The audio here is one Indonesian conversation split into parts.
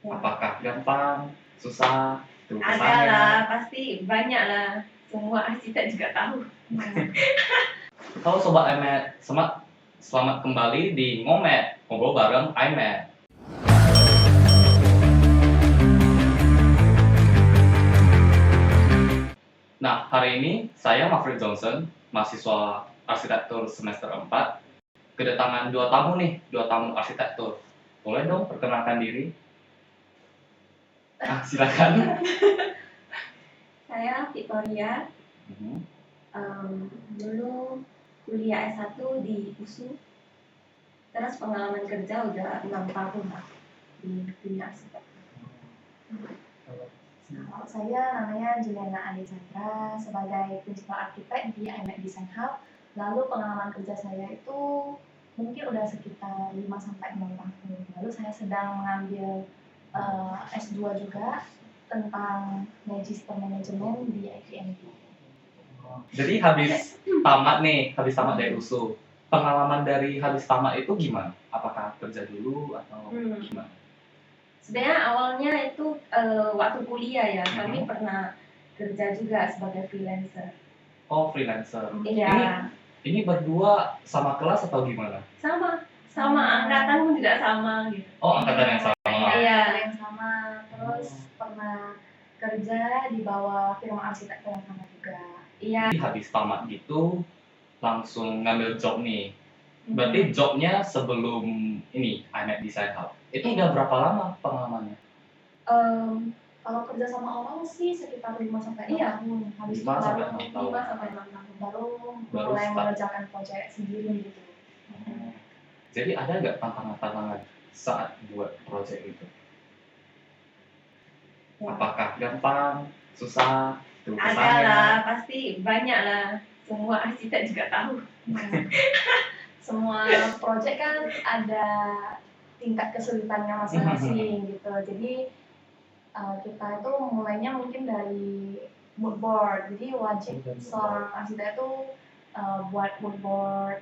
Apakah gampang, susah, keluh Ada kesahnya? lah, pasti banyak lah. Semua arsitek juga tahu. Halo Sobat iMed, selamat kembali di Ngomed, ngobrol bareng iMed. Nah, hari ini saya Mafrid Johnson, mahasiswa arsitektur semester 4, kedatangan dua tamu arsitektur. Boleh dong perkenalkan diri? Silakan. Saya Victoria, dulu kuliah S1 di USU, terus pengalaman kerja udah 6 tahun lah di dunia arsitektur. Kalau saya namanya Juliana Adi Chandra sebagai principal arsitek di iMed Design Hub. Lalu pengalaman kerja saya itu mungkin udah sekitar 5-6 tahun. Lalu saya sedang mengambil S2 juga tentang Magister Management di ITMB. Jadi habis tamat dari USU. Pengalaman dari habis tamat itu gimana? Apakah kerja dulu atau gimana? Sebenarnya awalnya itu waktu kuliah ya, kami pernah kerja juga sebagai freelancer. Oh, freelancer. Iya. Ini berdua sama kelas atau gimana? Sama angkatan pun juga sama gitu. Oh, angkatan yang sama. Iya. Yang sama, terus pernah kerja di bawah firma arsitektur yang sama juga. Iya. Habis tamat gitu langsung ngambil job nih. Berarti jobnya sebelum ini iMed Design Hub. Itu udah berapa lama pengalamannya? Kalau kerja sama orang sih sekitar 5-6 tahun. Habis 5 sampai 6 tahun. 5 sampai 6 tahun. Baru start. mulai mengerjakan proyek sendiri gitu. Jadi ada nggak tantangan-tantangan saat buat proyek itu? Ya. Apakah gampang, susah, keluh kesahnya? Ada lah, pasti banyak lah. Semua arsitek juga tahu. Semua proyek kan ada tingkat kesulitannya masing-masing gitu. Jadi kita itu mulainya mungkin dari mood board. Jadi wajib seorang arsitek itu buat mood board.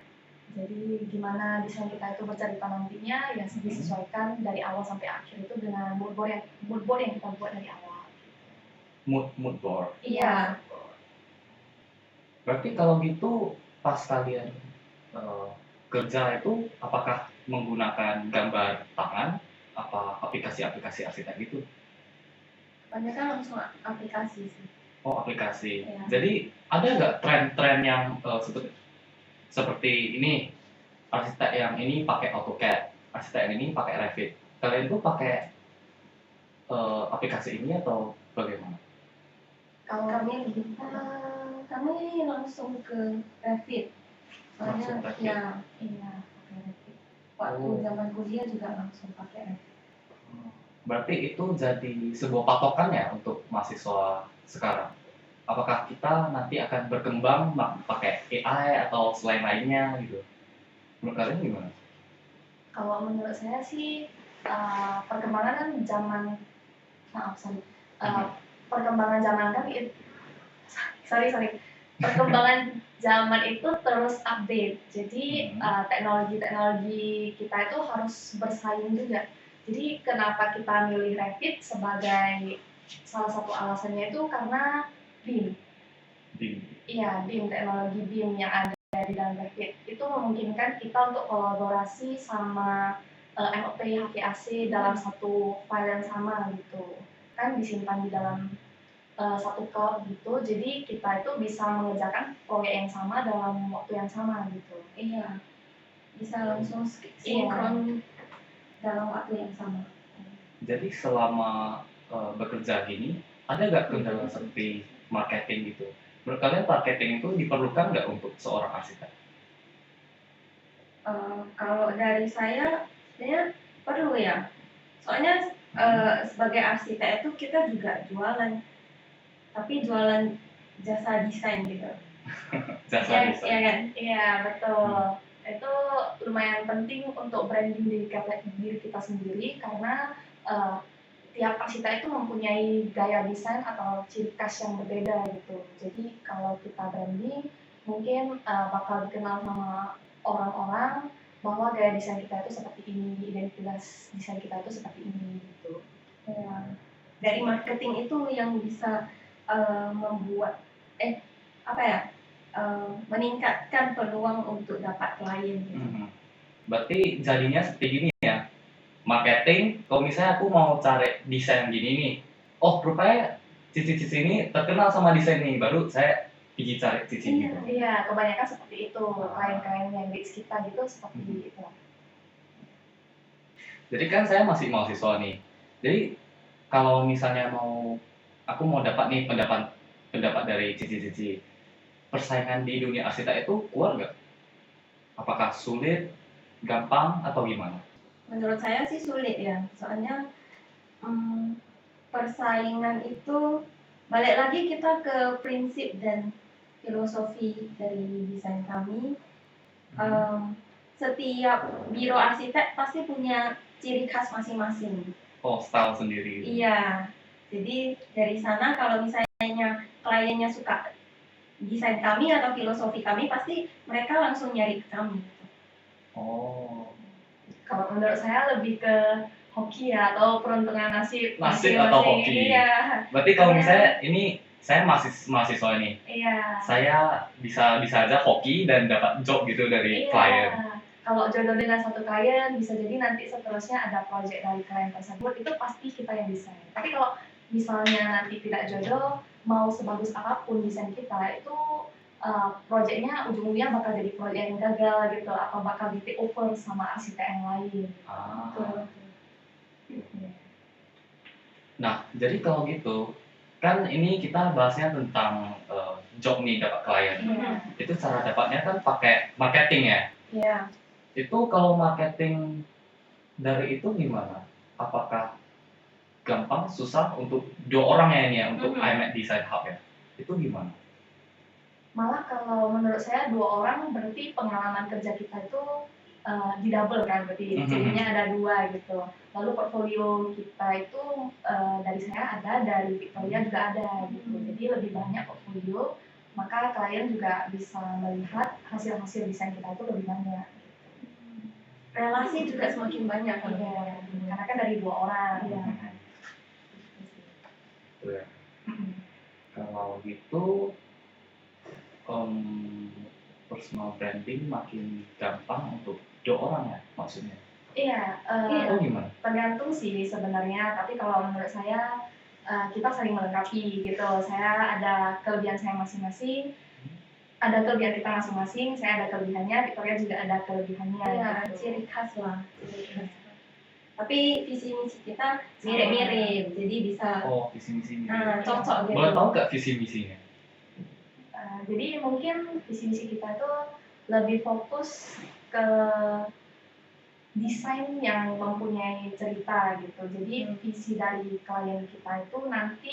Jadi gimana desain kita itu bercerita nantinya ya disesuaikan dari awal sampai akhir itu dengan mood board yang kita buat dari awal. Mood board. Iya. Berarti kalau gitu pas kalian kerja itu apakah menggunakan gambar tangan apa aplikasi-aplikasi arsitek gitu? Banyak kan langsung aplikasi sih. Oh, aplikasi. Ya. Jadi ada nggak tren-tren yang seperti ini, arsitek yang ini pakai AutoCAD, arsitek yang ini pakai Revit. Kalian tuh pakai aplikasi ini atau bagaimana? Kalau kami langsung ke Revit. Soalnya ya, pakai Revit. Waktu zaman kuliah juga langsung pakai Revit. Berarti itu jadi sebuah patokan ya untuk mahasiswa sekarang. Apakah kita nanti akan berkembang pakai AI atau selain lainnya gitu? Menurut kalian gimana? Kalau menurut saya sih perkembangan kan perkembangan zaman kan perkembangan zaman itu terus update. Jadi teknologi kita itu harus bersaing juga. Jadi kenapa kita milih Revit sebagai salah satu alasannya itu karena BIM. Iya, BIM, teknologi BIM yang ada di dalam Revit itu memungkinkan kita untuk kolaborasi sama MOP HVAC dalam satu file yang sama gitu. Kan disimpan di dalam satu cloud gitu, jadi kita itu bisa mengerjakan proyek yang sama dalam waktu yang sama gitu. Iya, bisa langsung sinkron dalam waktu yang sama. Jadi selama bekerja gini, ada nggak kendala seperti marketing gitu? Menurut kalian marketing itu diperlukan nggak untuk seorang arsitek? Kalau dari saya, sebenarnya perlu ya. Soalnya sebagai arsitek itu kita juga jualan. Tapi jualan jasa desain gitu. Jasa desain. Iya kan? Iya, betul. Itu lumayan penting untuk branding diri kita sendiri karena tiap arsitek itu mempunyai gaya desain atau ciri khas yang berbeda gitu. Jadi kalau kita branding mungkin bakal dikenal sama orang-orang bahwa gaya desain kita itu seperti ini, identitas desain kita itu seperti ini gitu. dari marketing itu yang bisa membuat meningkatkan peluang untuk dapat klien gitu. Berarti jadinya seperti gini ya, marketing, kalau misalnya aku mau cari desain gini nih, oh rupanya Cici-Cici ini terkenal sama desain ini, baru saya pergi cari Cici Iya. gitu. Iya, kebanyakan seperti itu. Klien-klien yang reach kita gitu seperti itu. Jadi kan saya masih mahasiswa nih, jadi kalau misalnya aku mau dapat nih pendapat dari Cici-Cici, persaingan di dunia arsitek itu kuat nggak? Apakah sulit, gampang, atau gimana? Menurut saya sih sulit ya, soalnya persaingan itu balik lagi kita ke prinsip dan filosofi dari desain kami. Setiap biro arsitek pasti punya ciri khas masing-masing. Oh, style sendiri. Iya, jadi dari sana kalau misalnya kliennya suka desain kami atau filosofi kami, pasti mereka langsung nyari ke kami. Oh. Kalau menurut saya lebih ke hoki ya, atau peruntungan nasib Atau hoki. Iya. Berarti kalau misalnya ini saya mahasiswa ini, Iya. saya bisa aja hoki dan dapat job gitu dari klien. Kalau jodoh dengan satu klien, bisa jadi nanti seterusnya ada project dari klien tersebut, itu pasti kita yang desain. Tapi kalau misalnya nanti tidak jodoh, mau sebagus apapun desain kita, itu projectnya ujung-ujungnya bakal jadi project yang gagal gitu, atau bakal di take over sama arsitek yang lain. Nah, jadi kalau gitu, kan ini kita bahasnya tentang job nih, dapat klien. Itu cara dapatnya kan pakai marketing ya? Iya. Itu kalau marketing dari itu gimana? Apakah gampang, susah untuk 2 orang ya ini ya, untuk iMac Design Hub ya? Itu gimana? Malah kalau menurut saya 2 orang berarti pengalaman kerja kita itu didouble kan, berarti jadinya ada 2 gitu. Lalu portfolio kita itu dari saya ada, dari Victoria juga ada gitu. Jadi lebih banyak portfolio, maka klien juga bisa melihat hasil-hasil desain kita itu lebih banyak. Relasi juga semakin banyak kan? Iya, karena kan dari 2 orang. Iya. Ya. Kalau gitu personal branding makin gampang untuk 2 orang ya maksudnya? Iya, Itu gimana? tergantung sih sebenarnya, tapi kalau menurut saya kita saling melengkapi gitu. Saya ada kelebihan saya masing-masing, ada kelebihan kita masing-masing, saya ada kelebihannya, Victoria juga ada kelebihannya. Iya, gitu. ciri khas lah. Tapi visi misi kita mirip-mirip, jadi bisa visi misi cocok gitu. Boleh tahu nggak visi misinya? Jadi mungkin visi misi kita itu lebih fokus ke desain yang mempunyai cerita gitu. Jadi visi dari klien kita itu nanti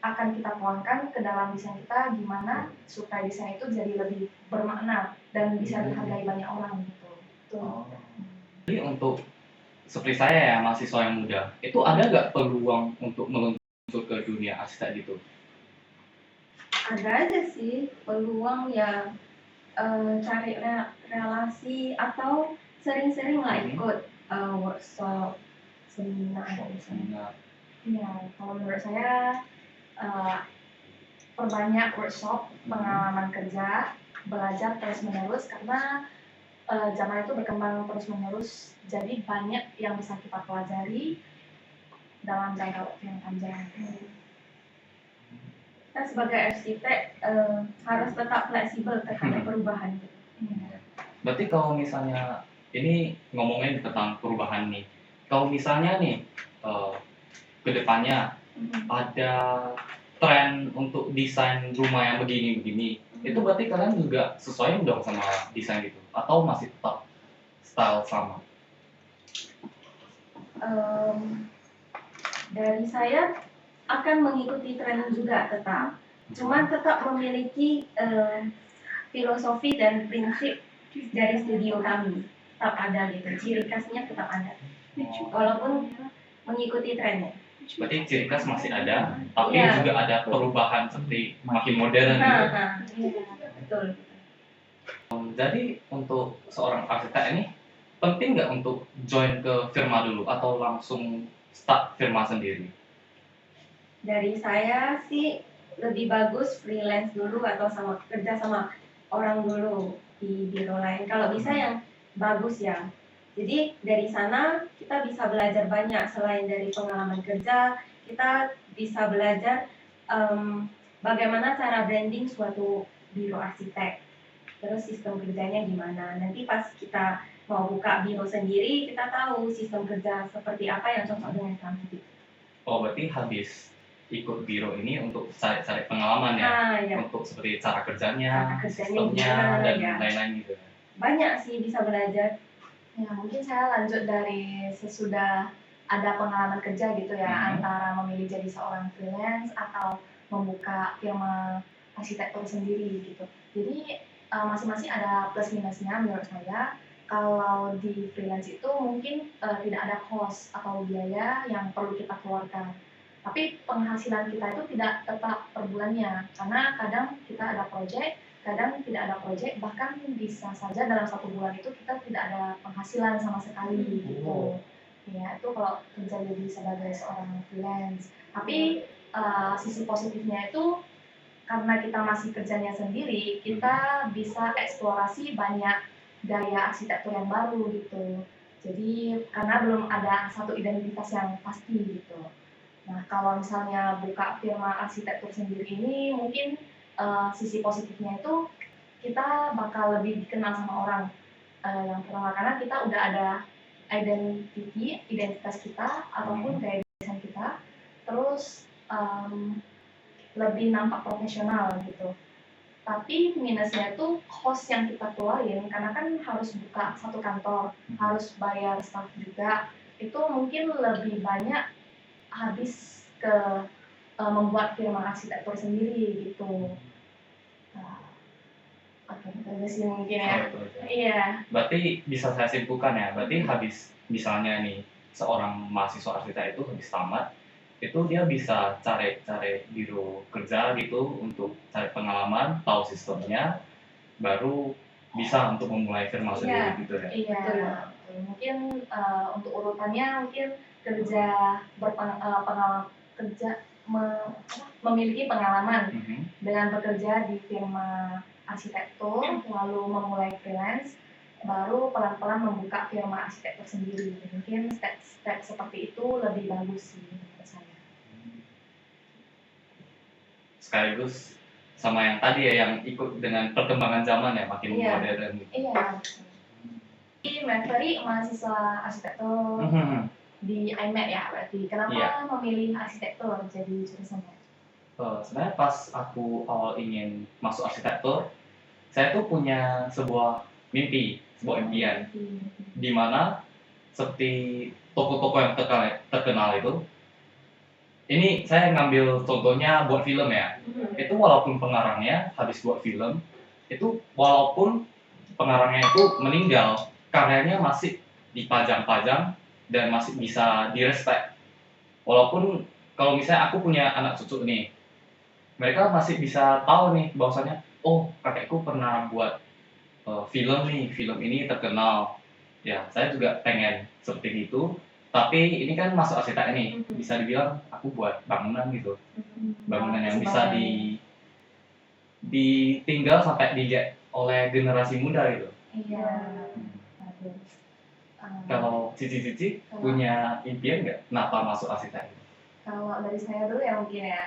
akan kita tuangkan ke dalam desain kita, gimana supaya desain itu jadi lebih bermakna dan bisa dihargai banyak orang gitu. Jadi untuk seperti saya ya, mahasiswa yang muda, itu ada nggak peluang untuk meluncur ke dunia arsitek gitu? Ada aja sih peluang ya, cari relasi atau sering-sering lah ikut workshop, seminar. Iya, kalau menurut saya perbanyak workshop, pengalaman kerja, belajar terus-menerus, karena zaman itu berkembang terus-menerus, jadi banyak yang bisa kita pelajari dalam jangka waktu yang panjang. Kita sebagai arsitek harus tetap fleksibel terhadap perubahan. Berarti kalau misalnya ini ngomongin tentang perubahan nih, kalau misalnya nih kedepannya ada tren untuk desain rumah yang begini-begini, itu berarti kalian juga sesuai dong sama desain itu, atau masih tetap style sama? Dari saya akan mengikuti tren juga tetap, cuman tetap memiliki filosofi dan prinsip dari studio kami tetap ada gitu, ciri khasnya tetap ada, walaupun mengikuti trennya. Berarti ciri khas masih ada, tapi juga ada perubahan seperti makin modern gitu. Betul. Jadi untuk seorang arsitek ini penting nggak untuk join ke firma dulu atau langsung start firma sendiri? Dari saya sih lebih bagus freelance dulu atau kerja sama orang dulu di biro lain. Kalau bisa yang bagus ya. Jadi dari sana kita bisa belajar banyak selain dari pengalaman kerja, kita bisa belajar bagaimana cara branding suatu biro arsitek. Terus sistem kerjanya gimana. Nanti pas kita mau buka biro sendiri, kita tahu sistem kerja seperti apa yang cocok dengan kami. Oh, berarti habis ikut biro ini untuk cari pengalaman ya? Ya. Untuk seperti cara kerjanya, sistemnya, gimana, dan ya. lain-lain gitu. Banyak sih bisa belajar. Ya, mungkin saya lanjut dari sesudah ada pengalaman kerja gitu ya, antara memilih jadi seorang freelance atau membuka firma arsitektur sendiri gitu. Jadi masing-masing ada plus minusnya menurut saya. Kalau di freelance itu mungkin tidak ada cost atau biaya yang perlu kita keluarkan. Tapi penghasilan kita itu tidak tetap per bulannya, karena kadang kita ada project, kadang tidak ada project, bahkan bisa saja dalam 1 bulan itu kita tidak ada penghasilan sama sekali gitu. Ya, itu kalau kerja jadi sebagai seorang freelance. Tapi sisi positifnya itu karena kita masih kerjanya sendiri, kita bisa eksplorasi banyak gaya arsitektur yang baru gitu. Jadi karena belum ada satu identitas yang pasti gitu. Nah, kalau misalnya buka firma arsitektur sendiri ini mungkin sisi positifnya itu kita bakal lebih dikenal sama orang. Yang pertama karena kita udah ada identitas kita ataupun gaya desain kita, terus lebih nampak profesional gitu. Tapi minusnya itu cost yang kita keluarin karena kan harus buka satu kantor, harus bayar staff juga, itu mungkin lebih banyak habis ke membuat firma arsitektur sendiri gitu. Oke, itu sih mungkin ya. Iya. Berarti bisa saya simpulkan ya, berarti habis misalnya nih seorang mahasiswa arsitek itu habis tamat, itu dia bisa cari biro kerja gitu untuk cari pengalaman, tahu sistemnya, baru bisa untuk memulai firma sendiri gitu ya. Iya. Mungkin untuk urutannya mungkin kerja memiliki pengalaman dengan bekerja di firma arsitektur, lalu memulai freelance, baru pelan-pelan membuka firma arsitektur sendiri. Mungkin step-step seperti itu lebih bagus sih menurut saya. Sekaligus sama yang tadi ya, yang ikut dengan perkembangan zaman ya, makin modern gitu. Iya. Jadi Maveri mahasiswa arsitektur di IMED ya berarti. Kenapa memilih arsitektur jadi jurusannya? Sebenarnya pas aku awal ingin masuk arsitektur, saya tuh punya sebuah mimpi, sebuah impian, di mana seperti toko-toko yang terkenal itu. Ini saya ngambil contohnya buat film ya. Itu walaupun pengarangnya habis buat film, itu walaupun pengarangnya itu meninggal, karyanya masih dipajang-pajang dan masih bisa direspek. Walaupun kalau misalnya aku punya anak cucu nih, mereka masih bisa tahu nih bahwasanya, oh kakekku pernah buat film nih, film ini terkenal. Ya, saya juga pengen seperti itu. Tapi ini kan masuk arsitek nih, bisa dibilang aku buat bangunan gitu, bangunan yang bisa ditinggal sampai dilihat oleh generasi muda gitu. Iya. Kalau Cici punya impian nggak kenapa masuk arsitek? Kalau dari saya dulu ya mungkin ya.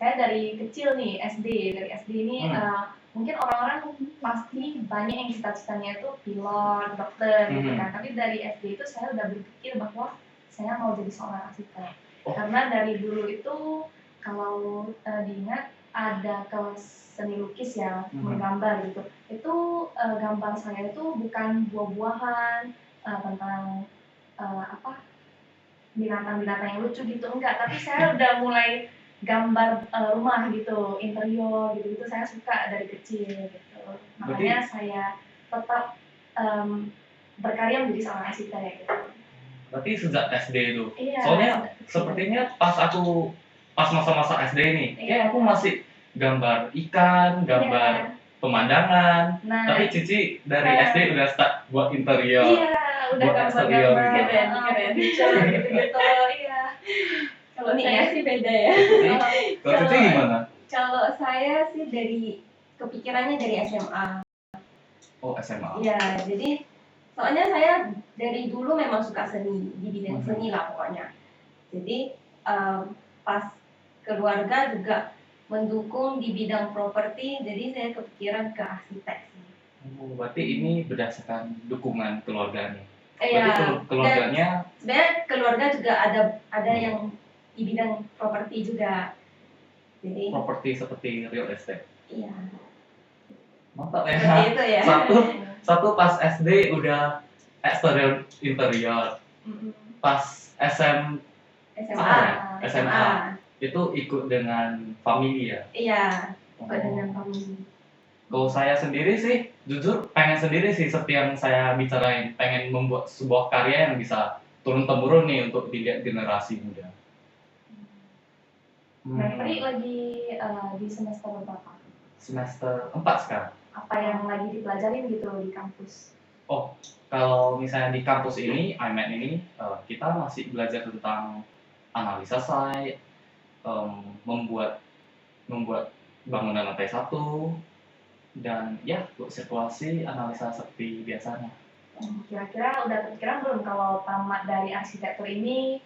Saya dari kecil nih dari SD ini mungkin orang-orang pasti banyak yang cita-citanya itu pilot, dokter gitu kan. Tapi dari SD itu saya udah berpikir bahwa saya mau jadi seorang arsitek. Karena dari dulu itu kalau diingat ada kelas seni lukis ya, menggambar gitu. Itu gambar saya itu bukan buah-buahan tentang binatang-binatang yang lucu gitu, enggak. Tapi saya udah mulai gambar rumah gitu, interior gitu, saya suka dari kecil gitu. Makanya saya tetap berkarya menjadi seorang arsitek gitu. Berarti sejak SD itu? Iya. Soalnya sepertinya pas masa-masa SD nih, kayak aku masih gambar ikan, gambar pemandangan. Tapi Cici dari SD udah start buat interior. Iya, udah gambar-gambar keren gitu. Iya. Kalau Nih saya ya. sih beda ya. Kalau Cici gimana? Kalau saya sih dari kepikirannya dari SMA. Oh, SMA. Ya, jadi soalnya saya dari dulu memang suka seni, di bidang seni lah pokoknya. Jadi pas keluarga juga mendukung di bidang properti, jadi saya kepikiran ke arsitek sih. Oh, berarti ini berdasarkan dukungan keluarganya. Berarti Iya. keluarganya Sebenarnya keluarga juga ada yang di bidang properti juga. Jadi properti seperti real estate. iya. Mantap Seperti ya. itu ya. Satu pas SD udah eksterior interior. Pas SMA. SMA itu ikut dengan family ya. Iya, Oh. ikut dengan family. Kalau saya sendiri sih, jujur pengen sendiri sih seperti yang saya bicarain, pengen membuat sebuah karya yang bisa turun temurun nih untuk dilihat generasi muda. Mevri lagi di semester berapa? Semester 4 sekarang. Apa yang lagi dipelajarin gitu di kampus? Oh, kalau misalnya di kampus ini, IMET ini, kita masih belajar tentang analisa site, membuat bangunan lantai 1, dan ya buat sirkulasi analisa seperti biasanya. Kira-kira udah kepikiran belum kalau tamat dari arsitektur ini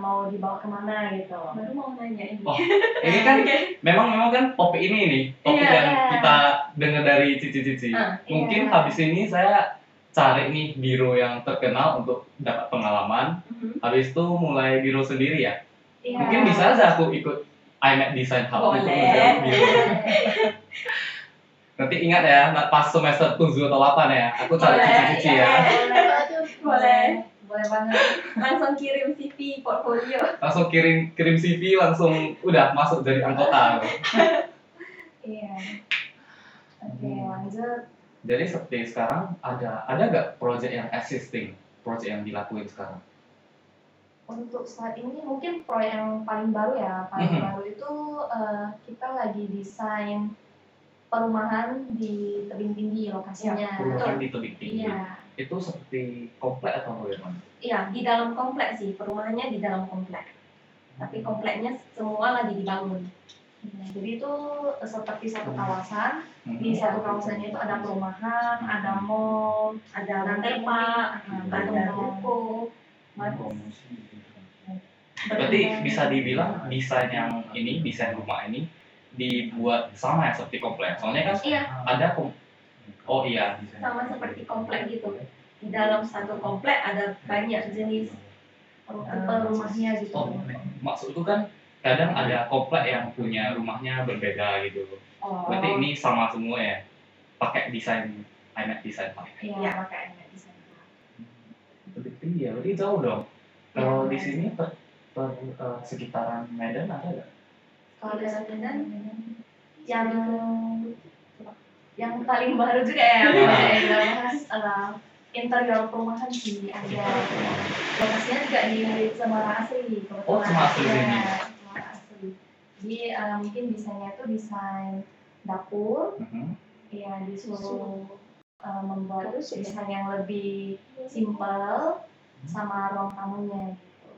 mau dibawa kemana gitu? Baru mau nanya ini. Oh, ini kan memang kan topik ini nih, topik Iya, yang iya. kita dengar dari Cici-Cici. Mungkin Iya. habis ini saya cari nih biro yang terkenal untuk dapat pengalaman. Habis itu mulai biro sendiri ya. Iya. Mungkin bisa aja aku ikut IMET Design Hub itu Boleh. menjadi biro. Nanti ingat ya, pas semester 7 atau 8 ya, aku cari Boleh, Cici-Cici ya. Boleh. Boleh banget. Langsung kirim CV, portfolio. Langsung kirim CV, langsung udah masuk jadi anggota. Iya. Oke, lanjut. Jadi seperti sekarang ada nggak project yang existing, project yang dilakuin sekarang? Untuk saat ini mungkin proyek yang paling baru ya, baru itu kita lagi desain perumahan di tebing tinggi lokasinya. Perumahan di tebing tinggi. Iya. Itu seperti komplek atau bagaimana? Iya, di dalam komplek sih, perumahannya di dalam komplek. Tapi kompleknya semua lagi dibangun. Jadi itu seperti satu kawasan, di satu kawasannya itu ada perumahan, ada mall, Ada nanti tempat, mungkin ada ruko. Berarti bisa dibilang desain yang ini, desain rumah ini dibuat sama ya seperti komplek. Soalnya kan Iya, ada oh iya, sama seperti komplek gitu. Di dalam satu komplek ada banyak jenis tipe rumahnya gitu. oh maksudku kan kadang ada komplek yang punya rumahnya berbeda gitu. Berarti ini sama semua ya, pakai desain IMET Design Hub. Iya, pakai desain. Lebih tinggi ya, berarti jauh dong. Kalau di sini sekitaran Medan ada nggak? Kalau di Medan yang paling baru juga ya, yang kita bahas interior perumahan sih ada. Lokasinya juga di Semarang Asri. Oh, Semarang Asri ini. Semarang Asri. Jadi mungkin desainnya itu desain dapur. Ya disuruh membuat desain yang lebih simple sama ruang tamunya gitu.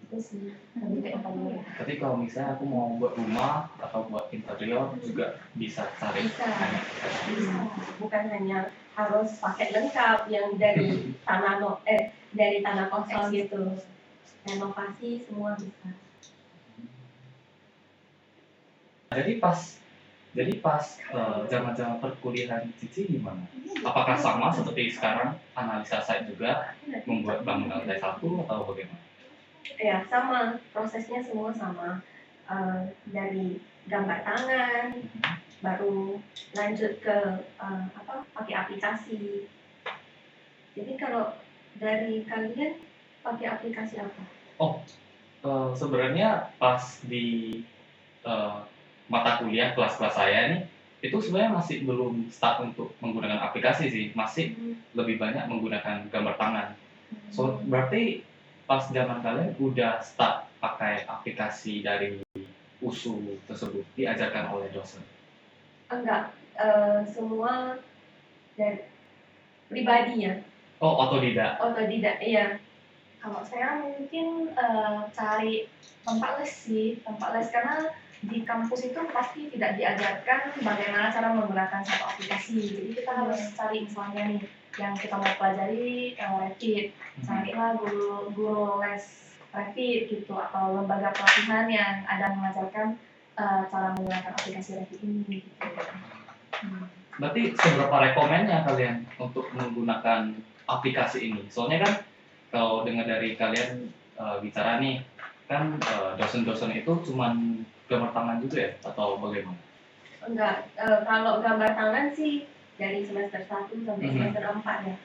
Itu sih lebih ke interior. Tapi kalau misalnya aku mau buat rumah atau buat interior juga bisa cari. Bisa. Bukan hanya harus pakai lengkap yang dari dari tanah kosong gitu. Renovasi semua bisa. Jadi pas zaman-zaman perkuliahan Cici gimana? Apakah sama seperti sekarang analisa site juga membuat bangunan lantai 1 atau bagaimana? Ya sama, prosesnya semua sama. Dari gambar tangan, baru lanjut ke pakai aplikasi. Jadi kalau dari kalian pakai aplikasi apa? Sebenarnya pas di mata kuliah kelas-kelas saya nih itu sebenarnya masih belum start untuk menggunakan aplikasi sih, masih lebih banyak menggunakan gambar tangan. So berarti pas zaman kalian udah start pakai aplikasi dari USU tersebut diajarkan oleh dosen? Enggak, semua dari pribadi ya. Oh, otodidak. Otodidak, iya. Kalau saya mungkin cari tempat les sih, tempat les karena di kampus itu pasti tidak diajarkan bagaimana cara menggunakan satu aplikasi. Jadi kita harus cari misalnya nih yang kita mau pelajari Revit, carilah guru les Revit gitu atau lembaga pelatihan yang ada mengajarkan cara menggunakan aplikasi Revit ini gitu. Berarti seberapa rekomennya kalian untuk menggunakan aplikasi ini? Soalnya kan kalau dengar dari kalian bicara nih, kan dosen-dosen itu cuman gambar tangan juga ya? Atau bagaimana? Enggak, kalau gambar tangan sih dari semester 1 sampai semester 4 ya.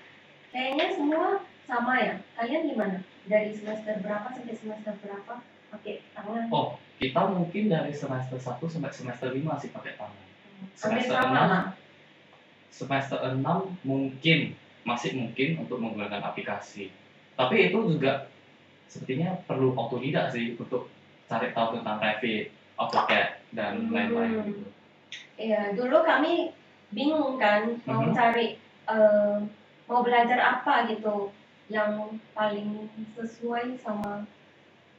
Kayaknya semua sama ya. Kalian gimana? Dari semester berapa sampai semester berapa pakai tangan? Oh, kita mungkin dari semester 1 sampai semester 5 sih pakai tangan. Hampir Semester sama 6, lah. semester 6 masih mungkin untuk menggunakan aplikasi. Tapi itu juga sepertinya perlu otodidak sih untuk cari tahu tentang Revit, AutoCAD, dan lain-lain gitu. Iya, dulu kami bingung kan mau cari mau belajar apa gitu yang paling sesuai sama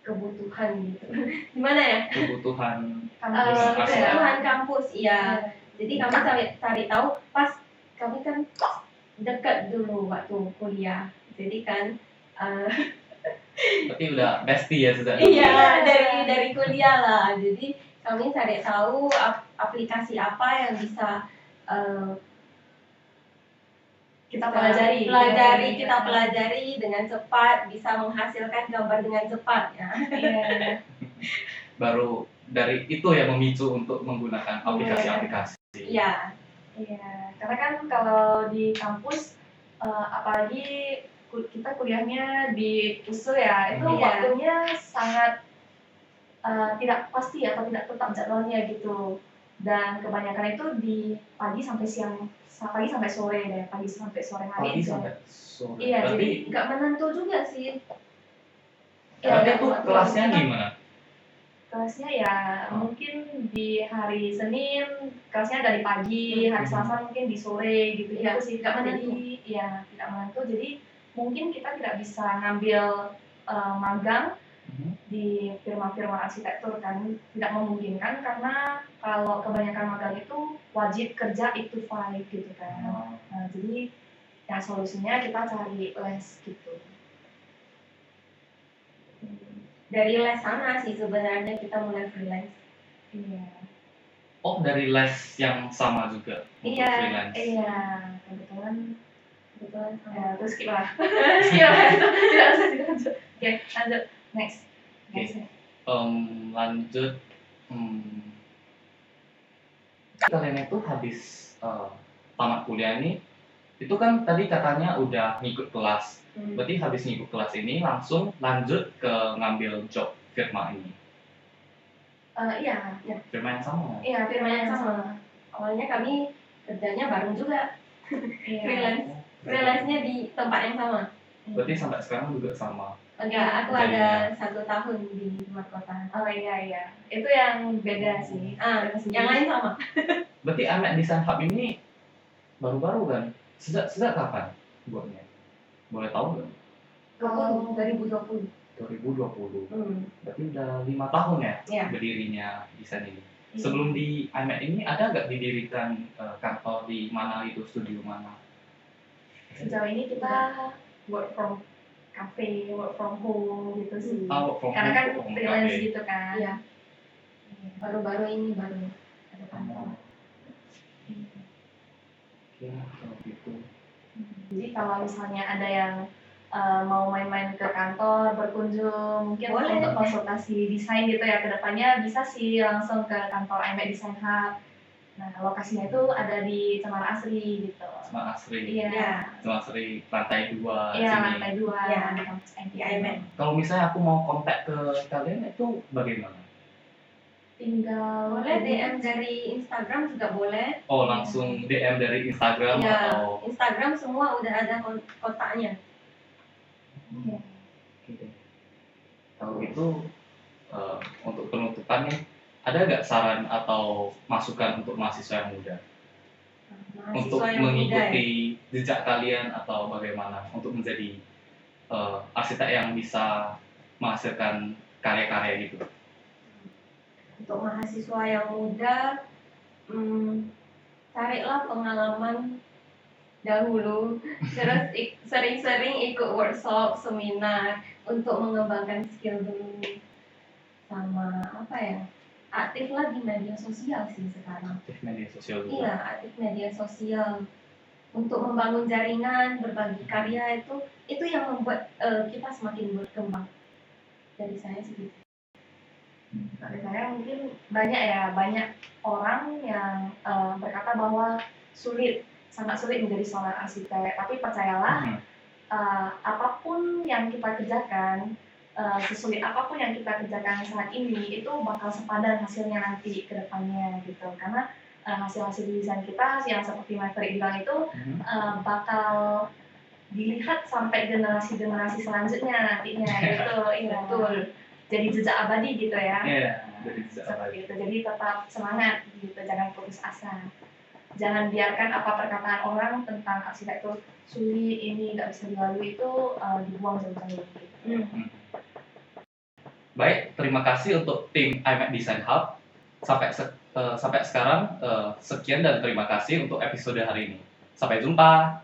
kebutuhan gitu. Gimana ya? Kebutuhan Kebutuhan kampus, iya. Jadi kami cari tahu pas kami kan dekat dulu waktu kuliah. Jadi kan berarti udah bestie ya sejak iya dari kuliah lah. Jadi kami cari tahu aplikasi apa yang bisa kita pelajari dengan cepat, bisa menghasilkan gambar dengan cepat ya. Baru dari itu ya memicu untuk menggunakan aplikasi-aplikasi. Iya. Iya, karena kan kalau di kampus apalagi kita kuliahnya di USU ya, itu waktunya sangat tidak pasti atau tidak tetap jadwalnya gitu. Dan kebanyakan itu di pagi sampai siang, pagi sampai sore deh, pagi sampai sore hari. Pagi sampai sore. Iya, berarti Jadi nggak menentu juga sih. berarti itu kelasnya gimana? Kelasnya ya mungkin di hari Senin kelasnya dari pagi, hari Selasa mungkin di sore gitu ya sih. Nggak menentu. Iya, tidak menentu. Jadi mungkin kita tidak bisa ngambil magang di firma-firma arsitektur kan, tidak memungkinkan karena kalau kebanyakan magang itu wajib kerja 8 to 5 gitu kan. Nah, jadi ya solusinya kita cari les gitu. Dari les sana sih sebenarnya kita mulai freelance. Iya. Oh, dari les yang sama juga untuk freelance. Iya, kebetulan sama. ya, terus skip lah. Tidak usah dilanjut. Oke, lanjut. Next. Lanjut. Kalian itu habis tamat kuliah nih, itu kan tadi katanya udah ngikut kelas. Berarti habis ngikut kelas ini langsung lanjut ke ngambil job firma ini. Iya. Firma yang sama. Iya, firma yang sama. Awalnya kami kerjanya bareng juga. Freelance. Freelance-nya di tempat yang sama. Berarti sampai sekarang juga sama. Enggak, aku ada 1 tahun di luar kota. Oh iya. Itu yang beda sih. Yang lain sama. Berarti Amek Design Hub ini baru-baru kan? Sejak kapan buatnya? Boleh tahu nggak? 2020. 2020. Berarti udah 5 tahun ya berdirinya desain ini. Sebelum di Amek ini ada nggak didirikan kantor di mana itu, studio mana? Sejauh ini kita work from cafe, work from home gitu sih. Karena kan freelance gitu kan. Iya. Baru-baru ini baru ada kantor. Ya, kalau gitu. Jadi kalau misalnya ada yang mau main-main ke kantor, berkunjung, mungkin untuk konsultasi desain gitu ya, kedepannya bisa sih langsung ke kantor Amek Design Hub. Nah, lokasinya itu ada di Cemara Asri gitu. Cemara Asri. Iya. Cemara Asri lantai 2 Iya, sini. lantai 2 di kampus Amek. Kalau misalnya aku mau kontak ke kalian itu bagaimana? Tinggal boleh DM dari Instagram juga boleh. Oh, langsung DM dari Instagram atau Instagram semua udah ada kontaknya. Oke. Kalau itu untuk penutupannya ada nggak saran atau masukan untuk mahasiswa yang muda untuk mengikuti jejak kalian atau bagaimana untuk menjadi arsitek yang bisa menghasilkan karya-karya gitu. Untuk mahasiswa yang muda, carilah pengalaman dahulu, terus sering-sering ikut workshop, seminar untuk mengembangkan skill dulu. Sama apa ya? Aktiflah di media sosial sih sekarang. Aktif media sosial juga. Iya, aktif media sosial untuk membangun jaringan, berbagi karya itu yang membuat kita semakin berkembang. Dari saya sih gitu. Dari saya mungkin banyak orang yang berkata bahwa sangat sulit menjadi seorang arsitek. Tapi percayalah, apapun yang kita kerjakan, sesulit apapun yang kita kerjakan saat ini, itu bakal sepadan hasilnya nanti ke depannya gitu. Karena hasil-hasil desain kita yang seperti Mas Ferry bilang itu bakal dilihat sampai generasi-generasi selanjutnya nantinya gitu. Iya, betul. Jadi jejak abadi gitu ya. Iya, jadi jejak Seperti abadi. itu. Jadi tetap semangat gitu, jangan putus asa. Jangan biarkan apa perkataan orang tentang arsitek itu sulit, ini nggak bisa dilalui, itu dibuang jauh-jauh gitu. Baik, terima kasih untuk tim iMac Design Hub. Sampai sekarang sekian dan terima kasih untuk episode hari ini. Sampai jumpa.